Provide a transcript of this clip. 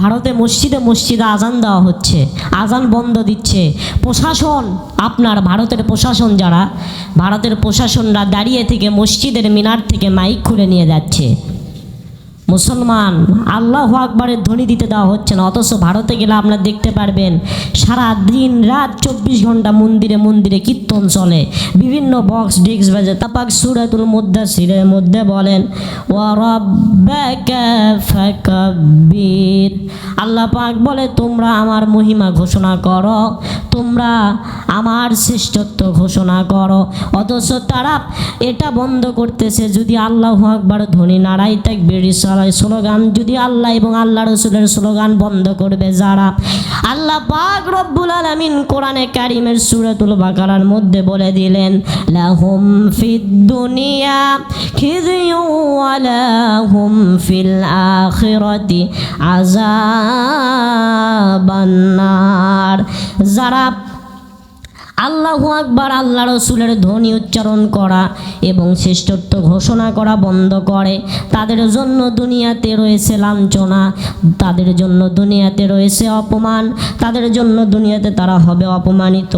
ভারতে মসজিদে মসজিদে আজান দেওয়া হচ্ছে, আজান বন্ধ দিচ্ছে প্রশাসন। আপনার ভারতের প্রশাসন, যারা ভারতের প্রশাসনরা দাঁড়িয়ে থেকে মসজিদের মিনার থেকে মাইক খুলে নিয়ে যাচ্ছে। মুসলমান আল্লাহু আকবারের ধ্বনি দিতে দেওয়া হচ্ছে না। অথচ ভারতে গেলে আপনারা দেখতে পারবেন সারা দিন রাত 24 ঘন্টা মন্দিরে মন্দিরে কীর্তন চলে, বিভিন্ন বক্স ডিস্ক বাজে। তাপাক সূরাতুল মুদ্দাসসিরের মধ্যে বলেন ওয়া রাব্বাকা ফাকাব্বির, আল্লাহ পাক বলে তোমরা আমার মহিমা ঘোষণা করো, তোমরা আমার শ্রেষ্ঠত্ব ঘোষণা করো। অথচ তারা এটা বন্ধ করতেছে। যদি আল্লাহু আকবার ধ্বনি নারাই তাকবীর স্লোগান, যদি আল্লাহ এবং আল্লাহ রসুলের স্লোগান বন্ধ করবে যারা, আল্লাহ পাক রব্বুল আলামিন কোরআনে কারিমের সূরাতুল বাকারার মধ্যে বলে দিলেন লাহুম ফিদ দুনিয়া খিযুন ওয়া লাহুম ফিল আখিরাতি আযাবান নার। যারা আল্লাহু আকবার আল্লাহ রসুলের ধ্বনি উচ্চারণ করা এবং শ্রেষ্ঠত্ব ঘোষণা করা বন্ধ করে, তাদের জন্য দুনিয়াতে রয়েছে লাঞ্ছনা, তাদের জন্য দুনিয়াতে রয়েছে অপমান, তাদের জন্য দুনিয়াতে তারা হবে অপমানিত।